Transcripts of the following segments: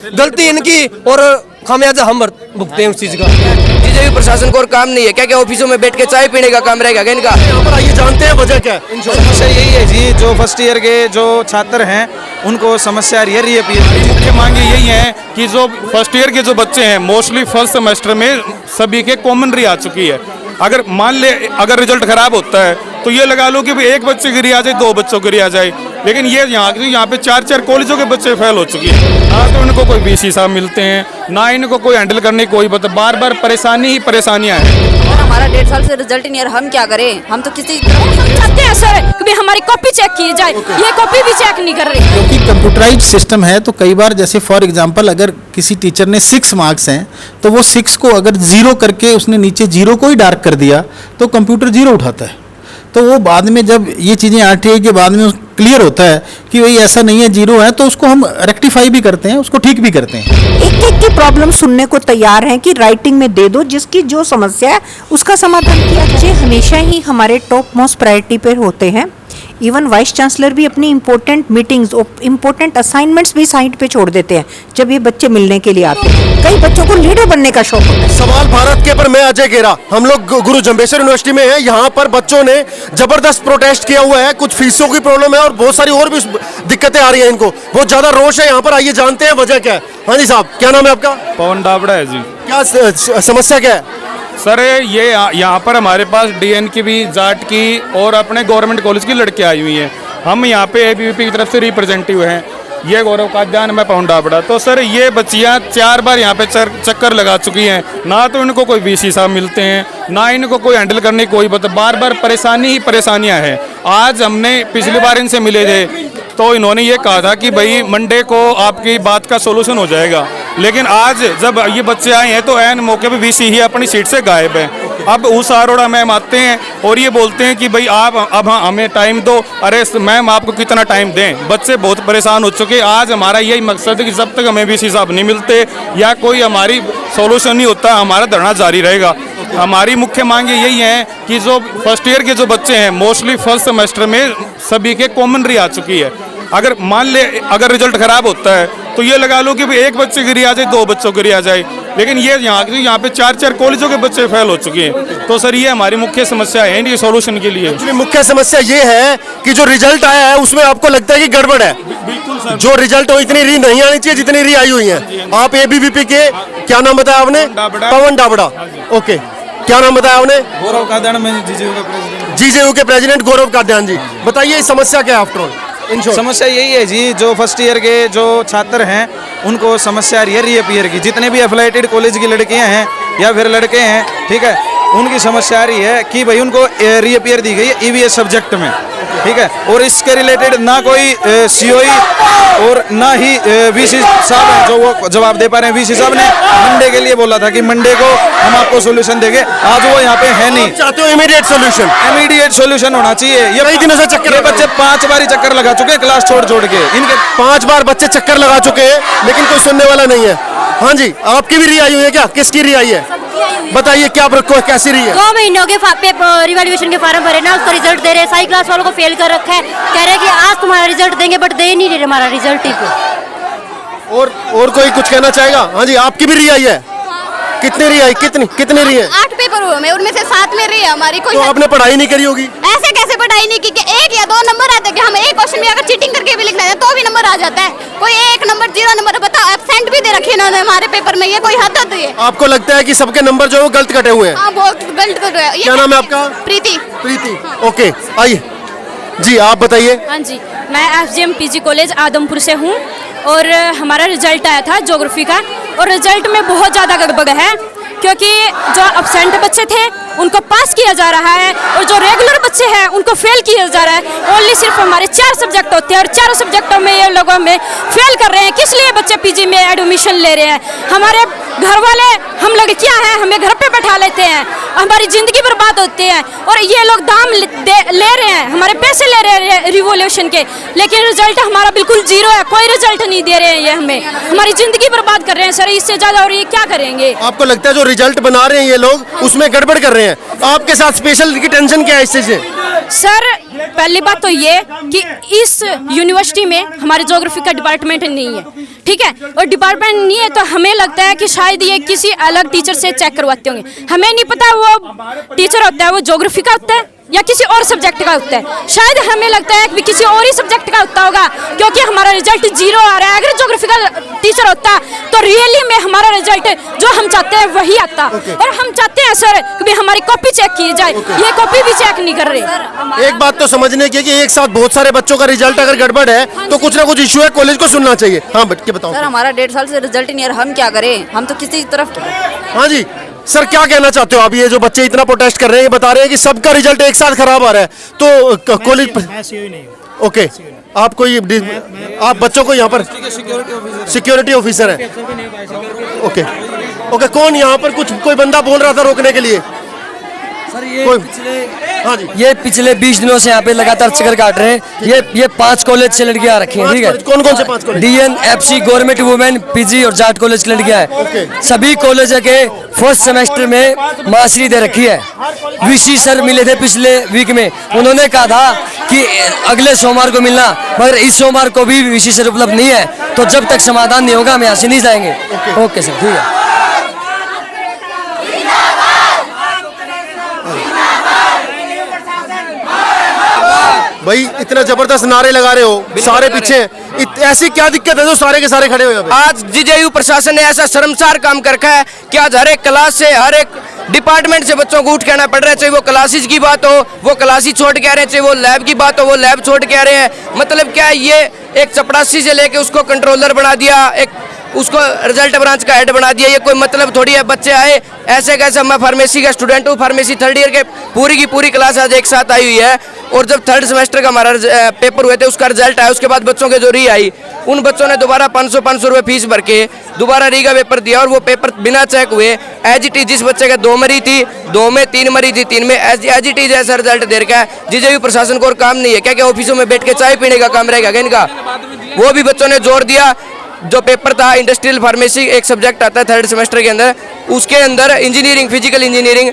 गलती इनकी और खामियाजा हम भुगते हैं उस चीज का। बीजेपी प्रशासन को और काम नहीं है क्या? क्या ऑफिसों में बैठ के चाय पीने का काम रहेगा क्या इनका? यहाँ पर आइए जानते हैं वजह क्या है। समस्या यही है जी, जो फर्स्ट ईयर के जो छात्र हैं उनको समस्या ये रही है। मुख्य मांगे यही है कि जो फर्स्ट ईयर के जो बच्चे हैं मोस्टली फर्स्ट सेमेस्टर में सभी के कॉमन री आ चुकी है। अगर मान ले अगर रिजल्ट खराब होता है तो ये लगा लो कि भाई एक बच्चे की री आ जाए, दो बच्चों की री आ जाए, लेकिन ये यहाँ पे चार कॉलेजों के बच्चे फेल हो चुके हैं। ना तो इनको कोई वीसी साहब मिलते हैं, ना इनको कोई हैंडल करने की कोई बार बार परेशानी ही परेशानियाँ हैं। हमारा 1.5 साल से रिजल्ट नहीं आ रहा, हम क्या करें? हम तो किसी चाहते हैं सर कि हमारी कॉपी चेक की जाए, ये कॉपी भी चेक नहीं कर रही। क्योंकि कंप्यूटराइज सिस्टम है तो कई बार जैसे फॉर एग्जांपल अगर किसी टीचर ने 6 मार्क्स हैं तो वो 6 को अगर 0 करके उसने नीचे 0 को ही डार्क कर दिया तो कंप्यूटर 0 उठाता है। तो वो बाद में जब ये चीज़ें आरटीआई के बाद में क्लियर होता है कि भाई ऐसा नहीं है 0 है, तो उसको हम रेक्टिफाई भी करते हैं, उसको ठीक भी करते हैं। एक एक की प्रॉब्लम सुनने को तैयार हैं कि राइटिंग में दे दो, जिसकी जो समस्या है उसका समाधान किया जाए। बच्चे हमेशा ही हमारे टॉप मोस्ट प्रायोरिटी पर होते हैं। इवन वाइस चांसलर भी अपनी इंपॉर्टेंट मीटिंग्स और इंपॉर्टेंट असाइनमेंट्स भी साइड पे छोड़ देते हैं जब ये बच्चे मिलने के लिए आते हैं। कई बच्चों को लीडर बनने का शौक होता है। सवाल भारत के पर मैं अजय गेरा, हम लोग गुरु जम्बेश्वर यूनिवर्सिटी में हैं। यहाँ पर बच्चों ने जबरदस्त प्रोटेस्ट किया हुआ है, कुछ फीसों की प्रॉब्लम है और बहुत सारी और भी दिक्कतें आ रही हैं इनको, बहुत ज्यादा रोष है यहाँ पर। आइए जानते हैं वजह क्या है। हाँ जी साहब, क्या नाम है आपका? पवन डाबड़ा है जी। क्या समस्या क्या है सर? ये यहाँ पर हमारे पास डीएन की भी, जाट की और अपने गवर्नमेंट कॉलेज की लड़कियाँ आई हुई हैं। हम यहाँ पे एबीवीपी की तरफ से रिप्रेजेंटेटिव हैं। ये गौरव काद्यान, मैं पवन डाबड़ा। तो सर ये बच्चियाँ 4 बार यहाँ पे चक्कर लगा चुकी हैं, ना तो इनको कोई वीसी साहब मिलते हैं, ना इनको कोई हैंडल करने की कोई बार बार परेशानी ही परेशानियाँ हैं। आज हमने पिछली बार इनसे मिले थे तो इन्होंने ये कहा था कि भाई मंडे को आपकी बात का सोल्यूशन हो जाएगा, लेकिन आज जब ये बच्चे आए हैं तो ऐन मौके पे वीसी ही अपनी सीट से गायब है। अब उस अरोड़ा मैम आते हैं और ये बोलते हैं कि भाई आप अब हमें टाइम दो। अरे मैम आपको कितना टाइम दें? बच्चे बहुत परेशान हो चुके हैं। आज हमारा यही मकसद है कि जब तक हमें वीसी साहब नहीं मिलते या कोई हमारी सोल्यूशन नहीं होता, हमारा धरना जारी रहेगा। हमारी मुख्य मांग यही है कि जो फर्स्ट ईयर के जो बच्चे हैं मोस्टली फर्स्ट सेमेस्टर में सभी के कॉमन री आ चुकी है। अगर मान ले अगर रिजल्ट खराब होता है तो ये लगा लो कि भाई एक बच्चे की री आ जाए, दो बच्चों की री आ जाए, लेकिन ये यहाँ पे 4 कॉलेजों के बच्चे फेल हो चुके हैं। तो सर ये हमारी मुख्य समस्या है इनके सॉल्यूशन के लिए। मुख्य समस्या ये है कि जो रिजल्ट आया है उसमें आपको लगता है कि गड़बड़ है? बिल्कुल सर, जो रिजल्ट हो इतनी री नहीं आनी चाहिए जितनी री आई हुई है। आप एबीवीपी के क्या नाम बताया आपने? पवन डाबड़ा। ओके, क्या नाम बताया आपने? गौरव काद्यान, मैं जीजेयू का प्रेसिडेंट। जीजेयू के प्रेसिडेंट गौरव काद्यान जी, बताइए समस्या क्या है आफ्टर ऑल? समस्या यही है जी, जो फर्स्ट ईयर के जो छात्र हैं उनको समस्या ये रीअपीयर की। जितने भी एफिलिएटेड कॉलेज की लड़कियां हैं या फिर लड़के हैं, ठीक है, उनकी समस्या आ रही है कि भाई उनको रीअपीयर दी गई है ईवीएस सब्जेक्ट में, ठीक है, और इसके रिलेटेड ना कोई सीओई और ना ही वीसी साहब हैं जो वो जवाब दे पा रहे हैं। वीसी साहब ने मंडे के लिए बोला था कि मंडे को हम आपको सोल्यूशन देंगे, आज वो यहाँ पे है नहीं। चाहते हो इमीडिएट सोल्यूशन? इमीडिएट सोल्यूशन होना चाहिए। ये कई दिनों से चक्कर, ये बच्चे 5 बार चक्कर लगा चुके हैं क्लास छोड़ छोड़ के। इनके 5 बार बच्चे चक्कर लगा चुके हैं लेकिन कोई सुनने वाला नहीं है। हाँ जी, आपकी भी री आई हुई है क्या? किसकी री आई है बताइए, क्या कैसी रही है? 2 महीनों के रिवैल्यूएशन के फॉर्म भरे ना, उसका रिजल्ट दे रहे हैं। सारी क्लास वालों को फेल कर रखा है, कह रहे हैं कि आज तुम्हारा रिजल्ट देंगे, बट दे नहीं रहे हमारा रिजल्ट ही को। और कोई कुछ कहना चाहेगा? हाँ जी, आपकी भी री आई है? कितनी री आई? कितनी री है? 8 पेपर हुए में, उनमें से 7 में रही है हमारी। कोई तो आपने पढ़ाई नहीं करी होगी? ऐसे कैसे पढ़ाई नहीं की कि 1 या 2 नंबर आते हैं? हम एक क्वेश्चन भी अगर चीटिंग करके भी लिखना है तो भी नंबर आ जाता है। कोई 1 नंबर 0 नंबर बताओ, एब्सेंट भी दे रखी है इन्होंने हमारे पेपर में। ये कोई हद होती है? आपको लगता है कि सबके नंबर जो है वो गलत कटे हुए हैं? हाँ, बहुत गलत कर रहे हैं। क्या नाम है आपका? प्रीति। ओके, आइए जी, आप बताइए। हाँ जी, मैं एफजीएम पीजी कॉलेज आदमपुर से हूँ और हमारा रिजल्ट आया था ज्योग्राफी का, और रिजल्ट में बहुत ज़्यादा गड़बड़ है क्योंकि जो अब्सेंट बच्चे थे उनको पास किया जा रहा है और जो रेगुलर बच्चे हैं उनको फेल किया जा रहा है। ओनली सिर्फ हमारे 4 सब्जेक्ट होते हैं और 4 सब्जेक्टों में ये लोगों में फेल कर रहे हैं। किस लिए बच्चे पीजी में एडमिशन ले रहे हैं? हमारे घर वाले, हम लड़कियां हैं, हमें घर पे बैठा लेते हैं, हमारी ज़िंदगी बर्बाद होती है और ये लोग दाम ले रहे हैं, हमारे पैसे ले रहे हैं रिवॉल्यूशन के, लेकिन रिजल्ट हमारा बिल्कुल 0 है। कोई रिजल्ट नहीं दे रहे हैं ये हमें, हमारी ज़िंदगी बर्बाद कर रहे हैं सर, इससे ज़्यादा और ये क्या करेंगे? आपको लगता है जो रिजल्ट बना रहे हैं ये लोग उसमें गड़बड़ कर रहे हैं? आपके साथ स्पेशल की टेंशन क्या है इस चीज़ से? सर पहली बात तो ये कि इस यूनिवर्सिटी में हमारे ज्योग्राफी का डिपार्टमेंट नहीं है, ठीक है, और डिपार्टमेंट नहीं है तो हमें लगता है कि शायद ये किसी अलग टीचर से चेक करवाते होंगे। हमें नहीं पता वो टीचर होता है वो ज्योग्राफी का होता है या किसी और सब्जेक्ट का होता है। शायद हमें लगता है कि किसी और ही सब्जेक्ट का होता होगा, क्योंकि हमारा रिजल्ट 0 आ रहा है। अगर ज्योग्राफी का टीचर होता तो रियली में हमारा रिजल्ट जो हम चाहते हैं वही आता। और हम चाहते हैं सर कि हमारी कॉपी चेक की जाए, ये कॉपी भी चेक नहीं कर रहे। एक बात तो समझने की कि एक साथ बहुत सारे बच्चों का रिजल्ट अगर गड़बड़ है तो कुछ ना कुछ इशू है, कॉलेज को सुनना चाहिए। हाँ बच्चे बताओ सर, हमारा 1.5 साल से रिजल्ट ही नहीं आ रहा, हम क्या करें? हम तो किसी तरफ। हाँ जी सर, क्या कहना चाहते हो आप? ये जो बच्चे इतना प्रोटेस्ट कर रहे हैं, ये बता रहे हैं कि सबका रिजल्ट एक साथ खराब आ रहा है, तो कॉलेज ओके आप कोई आप बच्चों को यहाँ पर सिक्योरिटी ऑफिसर है, ओके ओके, कौन यहाँ पर कुछ कोई बंदा बोल रहा था रोकने के लिए? सर ये हाँ जी, ये पिछले 20 दिनों से यहाँ पे लगातार चक्कर काट रहे हैं। ये 5 कॉलेज से लड़कियाँ रखी हैं, ठीक है। कौन कौन से 5 college? DN, FC, government women, PG और जाट कॉलेज की लड़कियाँ हैं। सभी कॉलेज के फर्स्ट सेमेस्टर में मार्कशीट दे रखी है। VC सर मिले थे पिछले वीक में, उन्होंने कहा था कि अगले सोमवार को मिलना, मगर इस सोमवार को भी VC सर उपलब्ध नहीं है। तो जब तक समाधान नहीं होगा हम यहाँ से नहीं जाएंगे। ओके सर, ठीक है। भाई इतना जबरदस्त नारे लगा रहे हो, सारे पीछे ऐसी क्या दिक्कत है जो सारे के सारे खड़े हो? आज JJU प्रशासन ने ऐसा शर्मसार काम कर रखा है कि आज हर एक क्लास से हर एक डिपार्टमेंट से बच्चों को उठ के आना पड़ रहा है। चाहे वो क्लासेस की बात हो वो क्लासेस छोड़ के आ रहे हैं, चाहे वो लैब की बात हो वो लैब छोड़ के आ रहे हैं। मतलब क्या है, ये एक चपरासी से लेके उसको कंट्रोलर बना दिया, एक उसको रिजल्ट ब्रांच का हेड बना दिया। ये कोई मतलब थोड़ी है, बच्चे आए ऐसे कैसे। मैं फार्मेसी का स्टूडेंट हूँ, फार्मेसी 3rd ईयर के पूरी की पूरी क्लास आज एक साथ आई हुई है। और जब 3rd सेमेस्टर का हमारा पेपर हुए थे उसका रिजल्ट आया, उसके बाद बच्चों के जो री आई, उन बच्चों ने दोबारा 500 रुपये फीस भर के दोबारा री का पेपर दिया और वो पेपर बिना चेक हुए एज इट इज, जिस बच्चे का 2 मरी थी 2 में, 3 मरी थी 3 में, एज इट इज ऐसा रिजल्ट दे रखा है। JJU प्रशासन को और काम नहीं है क्या? ऑफिसों में बैठ के चाय पीने का काम रहेगा क्या इनका? वो भी बच्चों ने जोर दिया। जो पेपर था इंडस्ट्रियल फार्मेसी एक सब्जेक्ट आता है 3rd सेमेस्टर के अंदर, उसके अंदर इंजीनियरिंग, फिजिकल इंजीनियरिंग,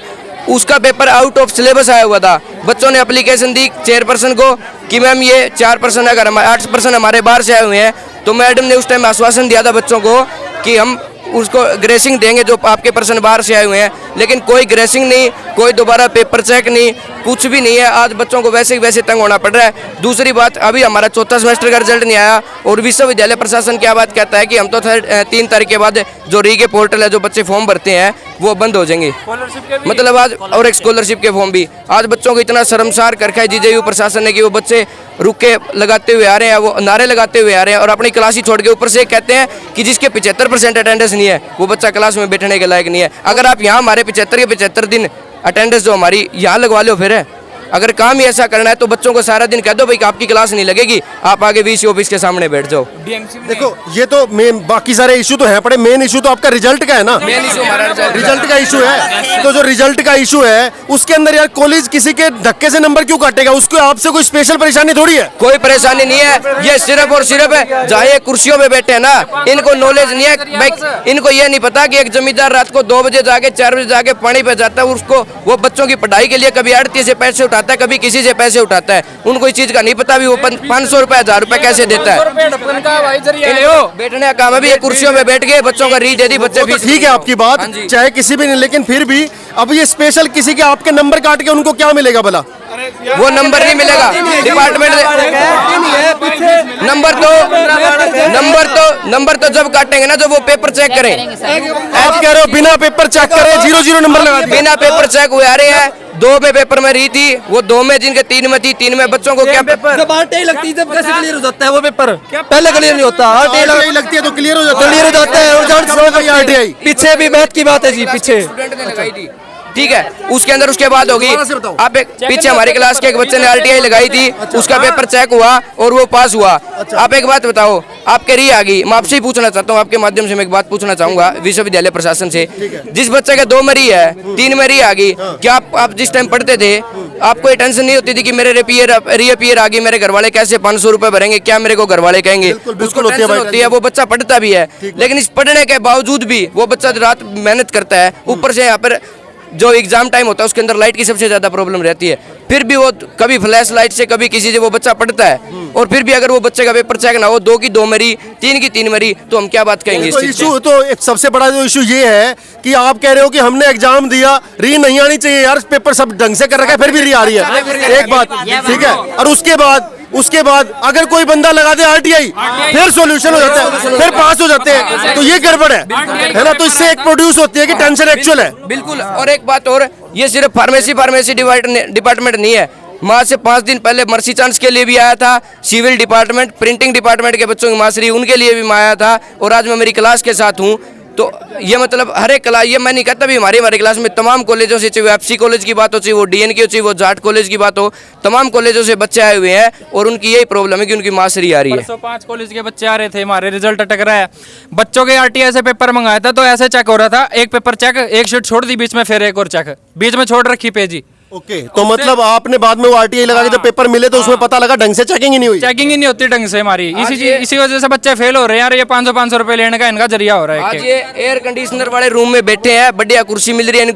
उसका पेपर आउट ऑफ सिलेबस आया हुआ था। बच्चों ने एप्लीकेशन दी चेयरपर्सन को कि मैम ये 4% अगर 8% हमारे बाहर से आए हुए हैं, तो मैडम ने उस टाइम आश्वासन दिया था बच्चों को कि हम उसको ग्रेसिंग देंगे जो आपके पर्सन बाहर से आए हुए हैं। लेकिन कोई ग्रेसिंग नहीं, कोई दोबारा पेपर चेक नहीं, कुछ भी नहीं है। आज बच्चों को वैसे ही वैसे तंग होना पड़ रहा है। दूसरी बात, अभी हमारा 4था सेमेस्टर का रिजल्ट नहीं आया और विश्वविद्यालय प्रशासन क्या बात कहता है कि हम तो 3 तारीख के बाद जो री के पोर्टल है जो बच्चे फॉर्म भरते हैं वो बंद हो जाएंगे। मतलब आज और एक स्कॉलरशिप के फॉर्म भी आज बच्चों को इतना शर्मसार कर रखा है JJU प्रशासन ने कि वो बच्चे रुक के लगाते हुए आ रहे हैं, वो नारे लगाते हुए आ रहे हैं और अपनी क्लास ही छोड़ के ऊपर से कहते हैं कि जिसके 75% अटेंडेंस नहीं है वो बच्चा क्लास में बैठने के लायक नहीं है। अगर आप यहाँ हमारे 75 के 75 दिन अटेंडेंस जो हमारी यहाँ लगवा लो, फिर अगर काम ही ऐसा करना है तो बच्चों को सारा दिन कह दो भाई कि आपकी क्लास नहीं लगेगी, आप आगे VC ऑफिस के सामने बैठ जाओ। देखो ये तो मेन, बाकी सारे इशू तो है पड़े, मेन इशू तो आपका रिजल्ट का है ना। मेन इशू हमारा रिजल्ट का इशू है। तो जो रिजल्ट का इशू है उसके अंदर यार कॉलेज किसी के धक्के से नंबर क्यों काटेगा? उसको आपसे कोई स्पेशल परेशानी थोड़ी है। कोई परेशानी नहीं है, ये सिर्फ और सिर्फ है जहाँ ये कुर्सियों पे बैठे हैं ना, इनको नॉलेज नहीं है भाई। इनको ये नहीं पता कि एक जमींदार रात को 2 बजे जाके 4 बजे जाके पानी पे जाता है, उसको वो बच्चों की पढ़ाई के लिए कभी आड़ती से पैसे उठाता है, कभी किसी से पैसे उठाता है। उनको इस चीज का नहीं पता भी वो 500 रुपए 1000 रुपए कैसे देता है। बैठने का काम है भी, ये कुर्सियों में बैठ के बच्चों का री दे दी, बच्चे तो ठीक है आपकी बात, चाहे किसी भी नहीं, लेकिन फिर भी अब ये स्पेशल किसी के आपके नंबर काट के उनको क्या मिलेगा भला? वो नंबर नहीं मिलेगा डिपार्टमेंट नंबर तो जब काटेंगे ना जब वो पेपर चेक करें। आप कह रहे हो बिना पेपर चेक करे 0 नंबर लगा दिए? बिना पेपर चेक हुए आ रहे हैं। 2 में पेपर में रही थी, वो 2 में जिनके 3 में थी, 3 में बच्चों को क्या पेपर जब RTI लगती है जब कैसे क्लियर हो जाता है वो पेपर? पहले क्लियर नहीं होता, RTI लगती है तो क्लियर हो जाता है। क्लियर हो जाता है। और RTI पीछे भी मैथ की बात है जी, पीछे स्टूडेंट ने लगाई थी, ठीक है। उसके अंदर उसके बाद होगी, आप एक पीछे हमारी क्लास के एक बच्चे ने RTI लगाई थी, उसका पेपर चेक हुआ और वो पास हुआ। आप एक बात बताओ, आपके री आ गई, मैं आपसे ही पूछना चाहता हूँ, आपके माध्यम से मैं एक बात पूछना चाहूंगा विश्वविद्यालय प्रशासन से। जिस बच्चे के 2 में री है, 3 में री आ गई, क्या आप जिस टाइम पढ़ते थे आपको ये टेंशन नहीं होती थी कि मेरे रीअपियर आ गई, मेरे घर वाले कैसे 500 रुपए भरेंगे, क्या मेरे को घर वाले कहेंगे? उसको टेंशन होती है, वो बच्चा पढ़ता भी है, लेकिन इस पढ़ने के बावजूद भी वो बच्चा रात मेहनत करता है, ऊपर से यहाँ पर जो एग्जाम टाइम होता है उसके अंदर लाइट की सबसे ज़्यादा प्रॉब्लम रहती है। फिर भी वो कभी फ्लैश लाइट से कभी किसी से वो बच्चा पढ़ता है, और फिर भी अगर वो बच्चे का पेपर चेक ना हो, 2 की 2 मरी, 3 की 3 मरी, तो हम क्या बात कहेंगे? तो इशू तो एक सबसे बड़ा जो इशू ये है कि आप कह रहे हो कि हमने एग्जाम दिया, री नहीं आनी चाहिए यार, पेपर सब ढंग से कर रखा है, फिर भी री आ रही है, एक बात ठीक है। और उसके बाद अगर कोई बंदा लगा दे आरटीआई, फिर सॉल्यूशन हो जाता है, फिर पास हो जाते हैं, तो ये गड़बड़ है ना। तो इससे एक प्रोड्यूस होती है कि टेंशन एक्चुअल है। बिल्कुल। और एक बात और, ये सिर्फ फार्मेसी डिपार्टमेंट नहीं है, वहाँ से 5 दिन पहले मर्सी चांस के लिए भी आया था, सिविल डिपार्टमेंट, प्रिंटिंग डिपार्टमेंट के बच्चों की मासरी, उनके लिए भी मैं आया था, और आज मैं मेरी क्लास के साथ हूँ। तो ये मतलब हर एक क्लास, ये मैं नहीं कहता भी हमारी क्लास में तमाम कॉलेजों से, चाहे वो एफसी कॉलेज की बात हो, चाहे वो डीएन की हो, चाहे वो जाट कॉलेज की बात हो, तमाम कॉलेजों से बच्चे आए हुए हैं, और उनकी यही प्रॉब्लम है कि उनकी मासरी आ रही है। 5 कॉलेज के बच्चे आ रहे थे, हमारे रिजल्ट अटक रहा है। बच्चों के आरटीआई से पेपर मंगाया था, तो ऐसे चेक हो रहा था, एक पेपर चेक, एक शीट छोड़ दी बीच में, फिर एक और चेक बीच में छोड़ रखी पेज ही। ओके, तो मतलब आपने बाद में वो आरटीआई लगा के जब पेपर मिले तो उसमें पता लगा ढंग से चेकिंग ही नहीं हुई। चेकिंग ही नहीं होती ढंग से हमारी, इसी वजह से बच्चे फेल हो रहे हैं यार। ये 500 रुपए लेने का इनका जरिया हो रहा है। आज ये एयर कंडीशनर वाले रूम में बैठे हैं, बढ़िया कुर्सी मिल रही है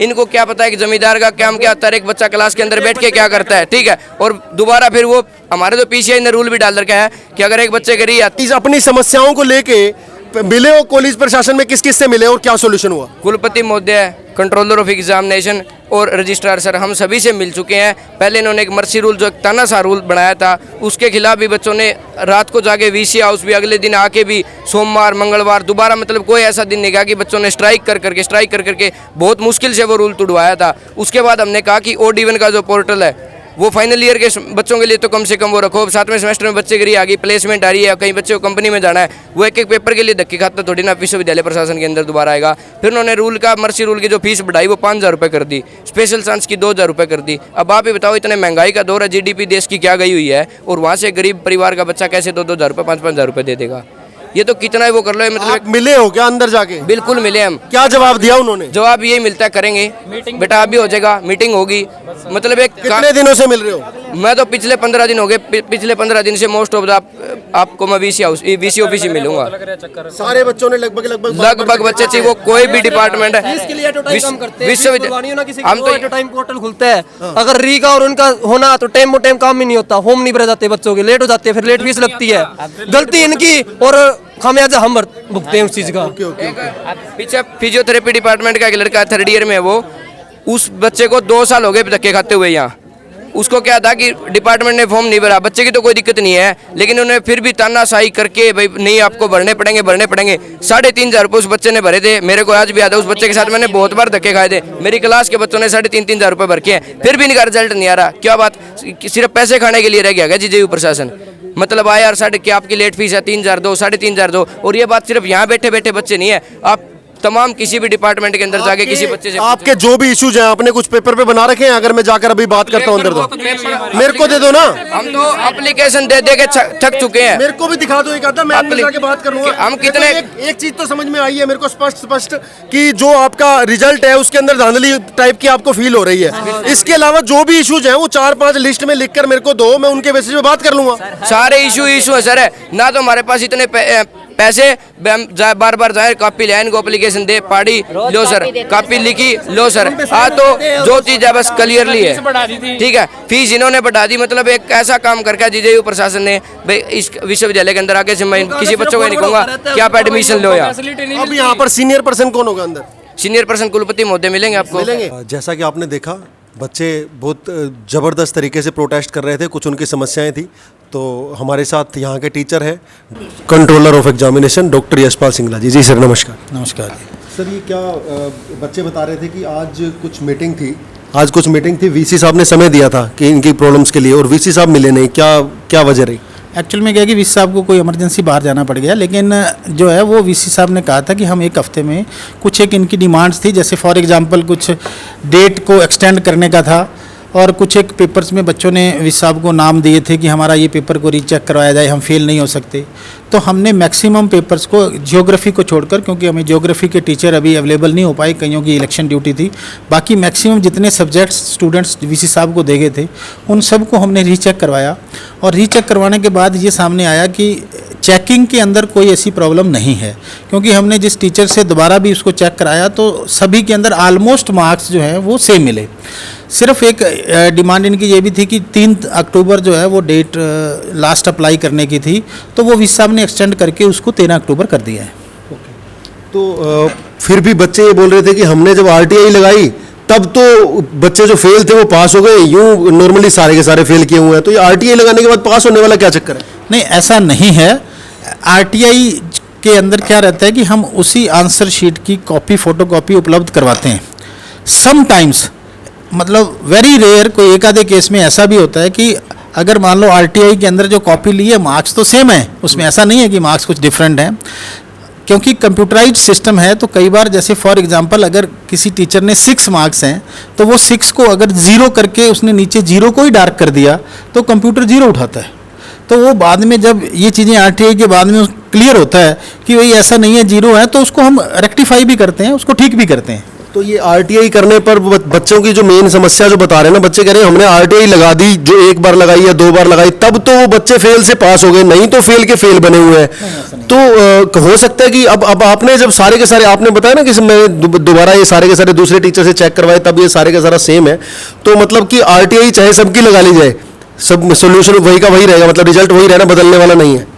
इनको क्या पता है कि जमींदार का काम क्या होता है, एक बच्चा क्लास के अंदर बैठ के क्या करता है, ठीक है। और दोबारा फिर वो हमारे तो पीसीआई ने रूल भी डाल रखा है कि अगर एक बच्चे करी अपनी समस्याओं को लेके मिले हो कॉलेज प्रशासन में, किस किस से मिले और क्या सोल्यूशन हुआ? कुलपति महोदय, कंट्रोलर ऑफ एग्जामिनेशन और रजिस्ट्रार सर, हम सभी से मिल चुके हैं। पहले इन्होंने एक मर्सी रूल, जो एक तानाशाह रूल बनाया था, उसके खिलाफ भी बच्चों ने रात को जाके वीसी हाउस भी, अगले दिन आके भी, सोमवार मंगलवार दोबारा, मतलब कोई ऐसा दिन नहीं गया कि बच्चों ने स्ट्राइक कर करके बहुत मुश्किल से वो रूल तुड़वाया था। उसके बाद हमने कहा कि OD1 का जो पोर्टल है वो फाइनल ईयर के बच्चों के लिए तो कम से कम वो रखो। 7वें सेमेस्टर में बच्चे की आ गई, प्लेसमेंट आ रही है, कहीं बच्चे को कंपनी में जाना है, वो एक पेपर के लिए धक्के खाता थोड़ी ना विश्वविद्यालय प्रशासन के अंदर दोबारा आएगा। फिर उन्होंने रूल का, मर्सी रूल की जो फीस बढ़ाई वो 5000 रुपये कर दी, स्पेशल चांस की 2000 रुपये कर दी। अब आप ही बताओ, इतने महंगाई का दौर है, GDP देश की क्या गई हुई है, और वहाँ से गरीब परिवार का बच्चा कैसे 2000 रुपये 5000 रुपये दे देगा? ये तो कितना है वो कर लो। मतलब मिले हो क्या अंदर जाके? बिल्कुल मिले हम। क्या जवाब दिया उन्होंने? जवाब यही मिलता है, करेंगे बेटा, अभी हो जाएगा, मीटिंग होगी। मतलब एक कितने दिनों से मिल रहे हो? मैं तो पिछले 15 दिन हो गए, पिछले 15 दिन से मोस्ट ऑफ आपको मैं वीसी ऑफिस ही मिलूंगा। सारे बच्चों ने लगभग बच्चे चाहिए, वो कोई भी डिपार्टमेंट है, विश्वविद्यालय हम तो टाइम पोर्टल खुलता है, अगर री का और उनका होना तो टाइम काम ही नहीं होता, होम नहीं भरे जाते बच्चों के, लेट हो जाते हैं, फिर लेट फीस लगती है, गलती इनकी और खामियाजा हम भुगते हैं उस चीज का। पीछे फिजियोथेरेपी डिपार्टमेंट का एक लड़का 3rd ईयर में है, वो उस बच्चे को 2 साल हो गए धक्के खाते हुए यहाँ। उसको क्या था कि डिपार्टमेंट ने फॉर्म नहीं भरा, बच्चे की तो कोई दिक्कत नहीं है, लेकिन उन्होंने फिर भी तानाशाही करके, भाई नहीं आपको भरने पड़ेंगे 3500 रुपये उस बच्चे ने भरे थे। मेरे को आज भी याद है, उस बच्चे के साथ मैंने बहुत बार धक्के खाए थे। मेरी क्लास के बच्चों ने 3,500 रुपये भर के हैं, फिर भी इनका रिजल्ट नहीं आ रहा। क्या बात, सिर्फ पैसे खाने के लिए रह गया क्या जीजेयू प्रशासन? मतलब आया यार, क्या आपकी लेट फीस है 3000 दो, 3500 दो। और ये बात सिर्फ यहाँ बैठे बैठे बच्चे नहीं है, आप तमाम किसी भी डिपार्टमेंट के अंदर जाके किसी बच्चे से आपके जो भी इश्यूज हैं आपने कुछ पेपर पे बना रखे हैं? अगर मैं जाकर अभी बात करता हूं अंदर, तो मेरे को दे दो ना। हम तो एप्लीकेशन दे के थक चुके हैं। मेरे को भी दिखा दो, एक आधा मैं अंदर जाके बात करूंगा। हम कितने एक चीज तो समझ में आई है मेरे को स्पष्ट कि जो आपका रिजल्ट है उसके अंदर धांधली टाइप की आपको फील हो रही है। इसके अलावा जो भी इश्यूज हैं वो 4-5 लिस्ट में लिखकर मेरे को दो, मैं उनके बेसिस पे बात कर लूंगा। सारे इशू है सर, ना तो हमारे पास इतने पैसे, बार बार जाए कॉपी ले, इनको एप्लीकेशन दे, पढ़ी लो सर, कॉपी लिखी लो सर। तो जो चीज है बस क्लियरली है, ठीक है। फीस इन्होंने बढ़ा दी, मतलब एक ऐसा काम करके जीजेयू प्रशासन ने, भाई इस विश्वविद्यालय के अंदर आके से मैं किसी बच्चों को नहीं कहूँगा कि आप एडमिशन लो। अब यहाँ पर सीनियर पर्सन कौन होगा अंदर? सीनियर पर्सन कुलपति महोदय मिलेंगे आपको। जैसा कि आपने देखा, बच्चे बहुत ज़बरदस्त तरीके से प्रोटेस्ट कर रहे थे, कुछ उनकी समस्याएं थी। तो हमारे साथ यहाँ के टीचर हैं, controller of examination doctor Yashpal Singla ji. जी सर, नमस्कार। नमस्कार जी। सर, ये क्या बच्चे बता रहे थे कि आज कुछ मीटिंग थी, वीसी साहब ने समय दिया था कि इनकी प्रॉब्लम्स के लिए, और वीसी साहब मिले नहीं, क्या वजह रही? एक्चुअल में क्या है कि वीसी साहब को कोई इमरजेंसी बाहर जाना पड़ गया, लेकिन जो है वो वीसी साहब ने कहा था कि हम 1 हफ्ते में कुछ एक इनकी डिमांड्स थी, जैसे फॉर एग्जांपल कुछ डेट को एक्सटेंड करने का था, और कुछ एक पेपर्स में बच्चों ने वीसी साहब को नाम दिए थे कि हमारा ये पेपर को रीचेक करवाया जाए, हम फेल नहीं हो सकते। तो हमने मैक्सिमम पेपर्स को, ज्योग्राफी को छोड़कर, क्योंकि हमें ज्योग्राफी के टीचर अभी अवेलेबल नहीं हो पाए, कईयों की इलेक्शन ड्यूटी थी, बाकी मैक्सिमम जितने सब्जेक्ट्स स्टूडेंट्स वीसी साहब को दे गए थे उन सब को हमने रीचेक करवाया। और रीचेक करवाने के बाद ये सामने आया कि चेकिंग के अंदर कोई ऐसी प्रॉब्लम नहीं है, क्योंकि हमने जिस टीचर से दोबारा भी उसको चेक कराया तो सभी के अंदर ऑलमोस्ट मार्क्स जो हैं वो सेम मिले। सिर्फ एक डिमांड इनकी ये भी थी कि 3 अक्टूबर जो है वो डेट लास्ट अप्लाई करने की थी, तो वो विस साहब ने एक्सटेंड करके उसको 13 अक्टूबर कर दिया है। तो फिर भी बच्चे ये बोल रहे थे कि हमने जब RTI लगाई तब तो बच्चे जो फेल थे वो पास हो गए, यूं नॉर्मली सारे के सारे फेल किए हुए हैं, तो ये RTI लगाने के बाद पास होने वाला क्या चक्कर है? नहीं, ऐसा नहीं है। RTI के अंदर क्या रहता है कि हम उसी आंसर शीट की कॉपी फोटोकॉपी उपलब्ध करवाते हैं। समटाइम्स मतलब वेरी रेयर कोई एक आधे केस में ऐसा भी होता है कि अगर मान लो RTI के अंदर जो कॉपी ली है मार्क्स तो सेम है, उसमें ऐसा नहीं है कि मार्क्स कुछ डिफरेंट हैं, क्योंकि कंप्यूटराइज्ड सिस्टम है। तो कई बार जैसे फॉर एग्जांपल अगर किसी टीचर ने 6 मार्क्स हैं तो वो 6 को अगर 0 करके उसने नीचे 0 को ही डार्क कर दिया तो कंप्यूटर 0 उठाता है। तो वो बाद में जब ये चीज़ें RTI के बाद में क्लियर होता है कि भाई ऐसा नहीं है 0 है, तो उसको हम रेक्टिफाई भी करते हैं, उसको ठीक भी करते हैं। तो ये RTI करने पर बच्चों की जो मेन समस्या जो बता रहे हैं ना, बच्चे कह रहे हैं हमने RTI लगा दी, जो 1 बार लगाई या 2 बार लगाई तब तो वो बच्चे फेल से पास हो गए, नहीं तो फेल के फेल बने हुए हैं। तो हो सकता है कि अब आपने जब सारे के सारे आपने बताया ना कि मैं दोबारा ये सारे के सारे दूसरे टीचर से चेक करवाए तब ये सारे का सारा सेम है, तो मतलब कि RTI चाहे सबकी लगा ली जाए, सब सोल्यूशन वही का वही रहेगा, मतलब रिजल्ट वही रहना, बदलने वाला नहीं है।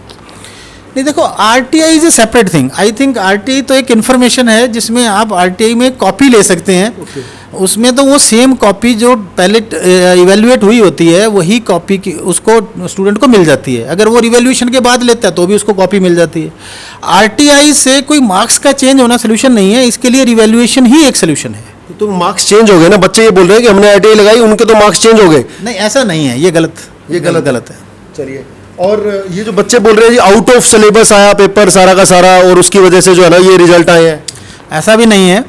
नहीं, देखो RTI is a separate thing. I think RTI तो एक इन्फॉर्मेशन है जिसमें आप RTI में कॉपी ले सकते हैं। उसमें तो वो सेम कॉपी जो पहले इवेल्युएट हुई होती है वही कॉपी की उसको स्टूडेंट को मिल जाती है। अगर वो रिवैल्यूएशन के बाद लेता है तो भी उसको कॉपी मिल जाती है। RTI से कोई मार्क्स का चेंज होना सोल्यूशन नहीं है, इसके लिए रिवैल्यूएशन ही एक सोल्यूशन है। तो मार्क्स चेंज हो गए ना, बच्चे ये बोल रहे हैं कि हमने RTI लगाई उनके तो मार्क्स चेंज हो गए। नहीं, ऐसा नहीं है, ये गलत है। चलिए, और ये जो बच्चे बोल रहे हैं जी आउट ऑफ सिलेबस आया पेपर सारा का सारा और उसकी वजह से जो है ना ये रिजल्ट आए हैं, ऐसा भी नहीं है।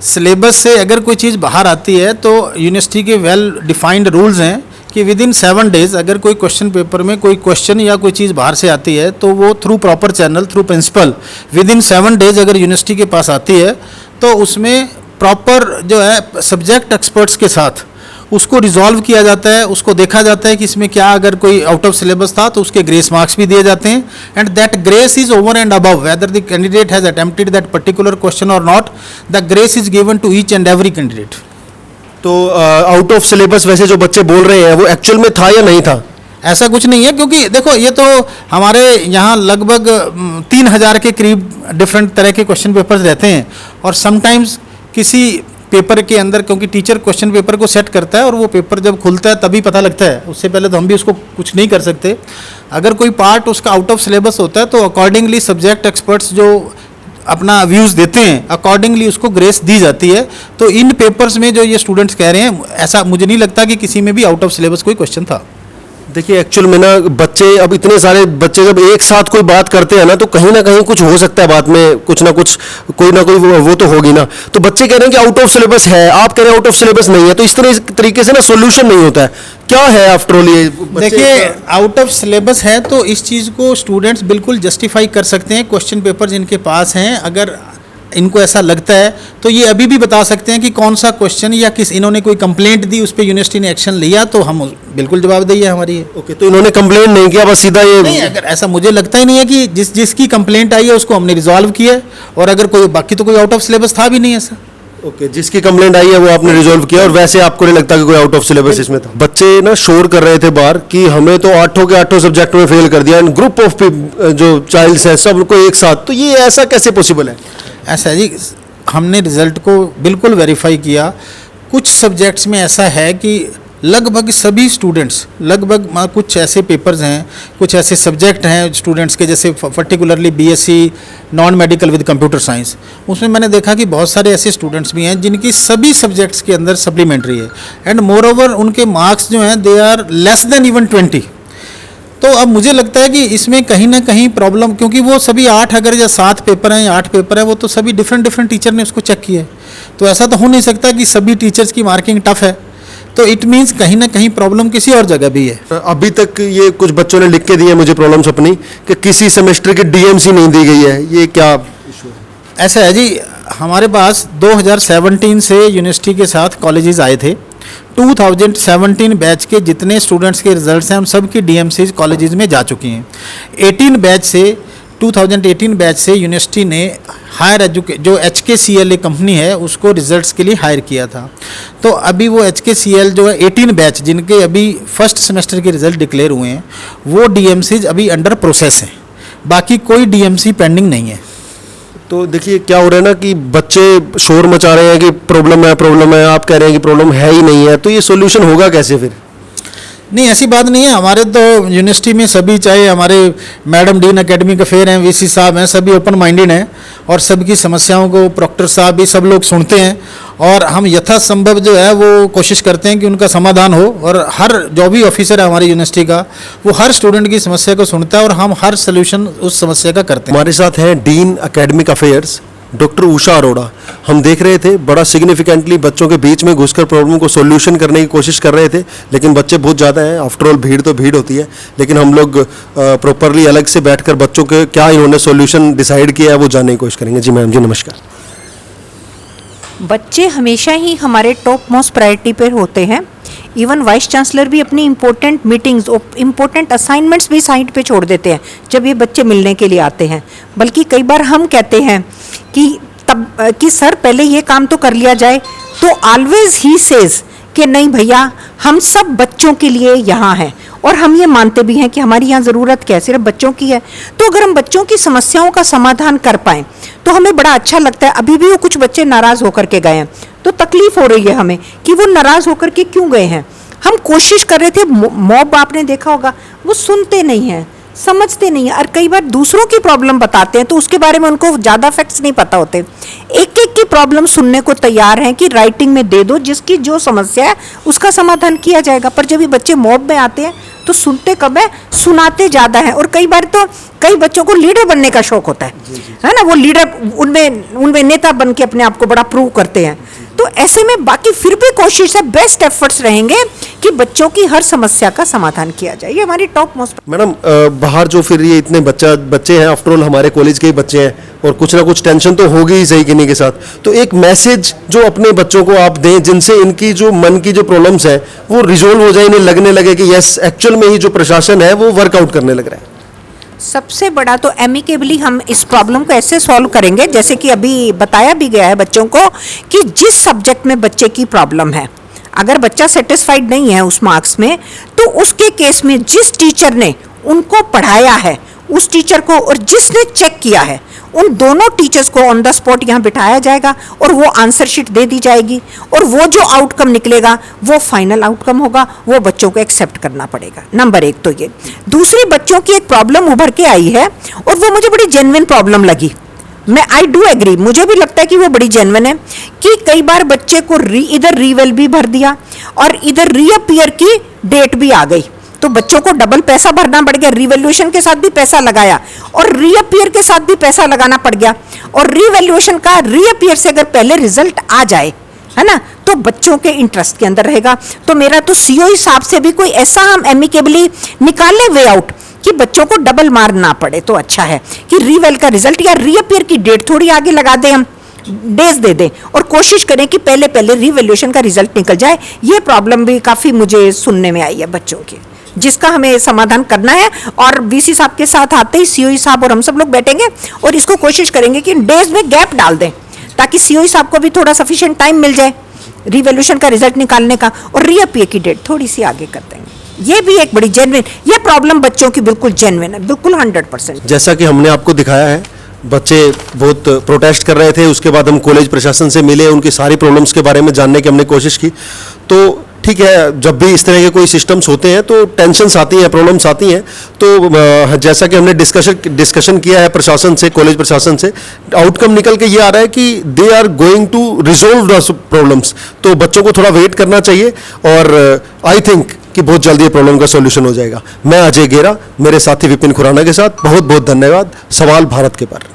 सिलेबस से अगर कोई चीज़ बाहर आती है तो यूनिवर्सिटी के वेल डिफाइंड रूल्स हैं कि विद इन 7 डेज अगर कोई क्वेश्चन पेपर में कोई क्वेश्चन या कोई चीज़ बाहर से आती है तो वो through proper channel through principal within 7 days अगर यूनिवर्सिटी के पास आती है तो उसमें प्रॉपर जो है सब्जेक्ट एक्सपर्ट्स के साथ उसको रिजॉल्व किया जाता है, उसको देखा जाता है कि इसमें क्या अगर कोई आउट ऑफ सिलेबस था तो उसके ग्रेस मार्क्स भी दिए जाते हैं, and that grace is over and above whether the candidate has attempted that particular question और not, the grace is given to each and every candidate. तो आउट ऑफ सिलेबस वैसे जो बच्चे बोल रहे हैं वो एक्चुअल में था या नहीं था? ऐसा कुछ नहीं है, क्योंकि देखो ये तो हमारे यहाँ लगभग 3000 के करीब डिफरेंट तरह के क्वेश्चन पेपर्स रहते हैं, और समटाइम्स किसी पेपर के अंदर क्योंकि टीचर क्वेश्चन पेपर को सेट करता है और वो पेपर जब खुलता है तभी पता लगता है, उससे पहले तो हम भी उसको कुछ नहीं कर सकते। अगर कोई पार्ट उसका आउट ऑफ सिलेबस होता है तो अकॉर्डिंगली सब्जेक्ट एक्सपर्ट्स जो अपना व्यूज़ देते हैं अकॉर्डिंगली उसको ग्रेस दी जाती है। तो इन पेपर्स में जो ये स्टूडेंट्स कह रहे हैं ऐसा मुझे नहीं लगता कि किसी में भी आउट ऑफ सिलेबस कोई क्वेश्चन था। देखिए एक्चुअल में ना बच्चे अब इतने सारे बच्चे जब एक साथ कोई बात करते हैं ना तो कहीं ना कहीं कुछ हो सकता है, बात में कुछ ना कुछ कोई ना कोई वो तो होगी ना। तो बच्चे कह रहे हैं कि आउट ऑफ सिलेबस है, आप कह रहे हैं आउट ऑफ सिलेबस नहीं है, तो इस तरीके से ना सोल्यूशन नहीं होता है। क्या है आफ्टर ऑल ये? देखिए आउट ऑफ सिलेबस है तो इस चीज़ को स्टूडेंट्स बिल्कुल जस्टिफाई कर सकते हैं। क्वेश्चन पेपर जिनके पास हैं अगर इनको ऐसा लगता है तो ये अभी भी बता सकते हैं कि कौन सा क्वेश्चन या किस इन्होंने कोई कंप्लेंट दी उस पर यूनिवर्सिटी ने एक्शन लिया तो हम बिल्कुल जवाबदेही है हमारी। ओके, तो इन्होंने कंप्लेंट नहीं किया, बस सीधा ये नहीं, अगर ऐसा मुझे लगता ही नहीं है कि जिसकी कंप्लेंट आई है उसको हमने रिजॉल्व किया है, और अगर कोई बाकी तो कोई आउट ऑफ सिलेबस था भी नहीं ऐसा। ओके, जिसकी कंप्लेंट आई है वो आपने रिजॉल्व किया और वैसे आपको नहीं लगता कि कोई आउट ऑफ सिलेबस इसमें था? बच्चे ना शोर कर रहे थे बाहर कि हमें तो 8 के 8 सब्जेक्ट में फेल कर दिया, एंड ग्रुप ऑफ जो चाइल्ड्स हैं सबको एक साथ, तो ये ऐसा कैसे पॉसिबल है? ऐसा जी हमने रिज़ल्ट को बिल्कुल वेरीफाई किया। कुछ सब्जेक्ट्स में ऐसा है कि लगभग सभी स्टूडेंट्स कुछ ऐसे पेपर्स हैं, कुछ ऐसे सब्जेक्ट हैं स्टूडेंट्स के, जैसे particularly BSc non medical with computer science, उसमें मैंने देखा कि बहुत सारे ऐसे स्टूडेंट्स भी हैं जिनकी सभी सब्जेक्ट्स के अंदर सप्लीमेंट्री है, एंड मोर ओवर उनके मार्क्स जो हैं they are less than even 20। तो अब मुझे लगता है कि इसमें कहीं ना कहीं प्रॉब्लम, क्योंकि वो सभी 8 अगर या 7 पेपर हैं या 8 पेपर हैं वो तो सभी डिफरेंट टीचर ने उसको चेक किया है, तो ऐसा तो हो नहीं सकता कि सभी टीचर्स की मार्किंग टफ है, तो इट मीन्स कहीं ना कहीं प्रॉब्लम किसी और जगह भी है। अभी तक ये कुछ बच्चों ने लिख के दिए मुझे प्रॉब्लम्स अपनी कि किसी सेमेस्टर की DMC नहीं दी गई है, ये क्या इशू है? ऐसा है जी, हमारे पास 2017 से यूनिवर्सिटी के साथ कॉलेजेस आए थे 2017 बैच के जितने स्टूडेंट्स के रिजल्ट्स हैं हम सब की डीएमसीज कॉलेजेस में जा चुकी हैं। 2018 बैच से यूनिवर्सिटी ने जो HKCL एक कंपनी है उसको रिजल्ट्स के लिए हायर किया था। तो अभी वो HKCL जो है 18 बैच जिनके अभी फर्स्ट सेमेस्टर के रिजल्ट डिक्लेयर हुए हैं वो डीएमसीज अभी अंडर प्रोसेस हैं, बाकी कोई डीएमसी पेंडिंग नहीं है। तो देखिए क्या हो रहा है ना कि बच्चे शोर मचा रहे हैं कि प्रॉब्लम है, आप कह रहे हैं कि प्रॉब्लम है ही नहीं है, तो ये सॉल्यूशन होगा कैसे फिर? नहीं, ऐसी बात नहीं है। हमारे तो यूनिवर्सिटी में सभी, चाहे हमारे मैडम डीन एकेडमिक अफेयर हैं, वीसी साहब हैं, सभी ओपन माइंडेड हैं और सबकी समस्याओं को प्रॉक्टर साहब भी सब लोग सुनते हैं और हम यथासंभव जो है वो कोशिश करते हैं कि उनका समाधान हो। और हर जो भी ऑफिसर है हमारी यूनिवर्सिटी का वो हर स्टूडेंट की समस्या को सुनता है और हम हर सोल्यूशन उस समस्या का करते हैं। हमारे साथ हैं dean academic affairs doctor Usha Arora. हम देख रहे थे बड़ा सिग्निफिकेंटली बच्चों के बीच में घुसकर प्रॉब्लम को सॉल्यूशन करने की कोशिश कर रहे थे, लेकिन बच्चे बहुत ज़्यादा हैं। आफ्टर ऑल भीड़ तो भीड़ होती है, लेकिन हम लोग प्रॉपरली अलग से बैठकर बच्चों के क्या इन्होंने सॉल्यूशन डिसाइड किया है वो जानने की कोशिश करेंगे। जी मैम जी नमस्कार। बच्चे हमेशा ही हमारे टॉप मोस्ट प्रायोरिटी पर होते हैं। इवन वाइस चांसलर भी अपनी इम्पोर्टेंट मीटिंग्स, इम्पोर्टेंट असाइनमेंट्स भी साइड पे छोड़ देते हैं जब ये बच्चे मिलने के लिए आते हैं। बल्कि कई बार हम कहते हैं कि सर पहले ये काम तो कर लिया जाए, तो ऑलवेज ही सेज कि नहीं भैया हम सब बच्चों के लिए यहाँ हैं और हम ये मानते भी हैं कि हमारी यहाँ ज़रूरत क्या है, सिर्फ बच्चों की है। तो अगर हम बच्चों की समस्याओं का समाधान कर पाएँ तो हमें बड़ा अच्छा लगता है। अभी भी वो कुछ बच्चे नाराज़ होकर के गए हैं तो तकलीफ़ हो रही है हमें कि वो नाराज़ होकर के क्यों गए हैं। हम कोशिश कर रहे थे, मॉब आपने देखा होगा वो सुनते नहीं हैं, समझते नहीं है और कई बार दूसरों की प्रॉब्लम बताते हैं तो उसके बारे में उनको ज़्यादा फैक्ट्स नहीं पता होते। एक एक की प्रॉब्लम सुनने को तैयार हैं कि राइटिंग में दे दो, जिसकी जो समस्या है उसका समाधान किया जाएगा। पर जब ये बच्चे मॉब में आते हैं तो सुनते कम है, सुनाते ज़्यादा हैं। और कई बार तो कई बच्चों को लीडर बनने का शौक होता है ना, वो लीडर उनमें नेता बन के अपने आप को बड़ा प्रूव करते हैं। तो ऐसे में बाकी फिर भी कोशिश है, बेस्ट एफर्ट्स रहेंगे कि बच्चों की हर समस्या का समाधान किया जाए। ये हमारी टॉप मोस्ट। मैडम बाहर जो फिर ये इतने बच्चे हैं, आफ्टर ऑल हमारे कॉलेज के ही बच्चे हैं और कुछ ना कुछ टेंशन तो होगी ही सही किन्हीं के साथ, तो एक मैसेज जो अपने बच्चों को आप दें जिनसे इनकी जो मन की जो प्रॉब्लम्स है वो रिजोल्व हो जाए, इन्हें लगने लगे कि यस एक्चुअल में ही जो प्रशासन है वो वर्कआउट करने लग रहा है। सबसे बड़ा तो एमिकेबली हम इस प्रॉब्लम को ऐसे सॉल्व करेंगे जैसे कि अभी बताया भी गया है बच्चों को कि जिस सब्जेक्ट में बच्चे की प्रॉब्लम है, अगर बच्चा सेटिस्फाइड नहीं है उस मार्क्स में तो उसके केस में जिस टीचर ने उनको पढ़ाया है उस टीचर को और जिसने चेक किया है उन दोनों टीचर्स को ऑन द स्पॉट यहाँ बिठाया जाएगा और वो आंसर शीट दे दी जाएगी और वो जो आउटकम निकलेगा वो फाइनल आउटकम होगा, वो बच्चों को एक्सेप्ट करना पड़ेगा। नंबर एक तो ये। दूसरी, बच्चों की एक प्रॉब्लम उभर के आई है और वो मुझे बड़ी जेन्युइन प्रॉब्लम लगी। मैं आई डू एग्री, मुझे भी लगता है कि वो बड़ी जेन्युइन है कि कई बार बच्चे को इधर रीवेल भी भर दिया और इधर रीअपियर की डेट भी आ गई, तो बच्चों को डबल पैसा भरना पड़ गया। रिवैल्यूएशन के साथ भी पैसा लगाया और रीअपियर के साथ भी पैसा लगाना पड़ गया। और रिवैल्यूएशन का रीअपियर से अगर पहले रिजल्ट आ जाए, है ना, तो बच्चों के इंटरेस्ट के अंदर रहेगा। तो मेरा तो सीओ साहब से भी कोई ऐसा हम एमिकेबली निकाले वे आउट कि बच्चों को डबल मार ना पड़े तो अच्छा है कि रीवेल का रिजल्ट या रीअपियर की डेट थोड़ी आगे लगा दें, हम डेज दे दें और कोशिश करें कि पहले पहले रिवैल्यूएशन का रिजल्ट निकल जाए। ये प्रॉब्लम भी काफ़ी मुझे सुनने में आई है बच्चों की, जिसका हमें समाधान करना है। और वीसी साहब के साथ आते ही सीओई साहब और हम सब लोग बैठेंगे और इसको कोशिश करेंगे कि डेज में गैप डाल दें ताकि सीओई साहब को भी थोड़ा सफिशिएंट टाइम मिल जाए रिवैल्यूएशन का रिजल्ट निकालने का और रीअपियर की डेट थोड़ी सी आगे कर देंगे। ये भी एक बड़ी जेन्युइन, ये प्रॉब्लम बच्चों की बिल्कुल जेन्युइन है, बिल्कुल 100%। जैसा कि हमने आपको दिखाया है, बच्चे बहुत प्रोटेस्ट कर रहे थे, उसके बाद हम कॉलेज प्रशासन से मिले, उनकी सारी प्रॉब्लम्स के बारे में जानने की हमने कोशिश की। तो ठीक है, जब भी इस तरह के कोई सिस्टम्स होते हैं तो टेंशन्स आती हैं, प्रॉब्लम्स आती हैं। तो जैसा कि हमने डिस्कशन किया है प्रशासन से, कॉलेज प्रशासन से, आउटकम निकल के ये आ रहा है कि they are going to resolve the problems. तो बच्चों को थोड़ा वेट करना चाहिए और आई थिंक कि बहुत जल्दी ये प्रॉब्लम का सॉल्यूशन हो जाएगा। मैं अजय गेरा, मेरे साथी विपिन खुराना के साथ बहुत बहुत धन्यवाद सवाल भारत के पर।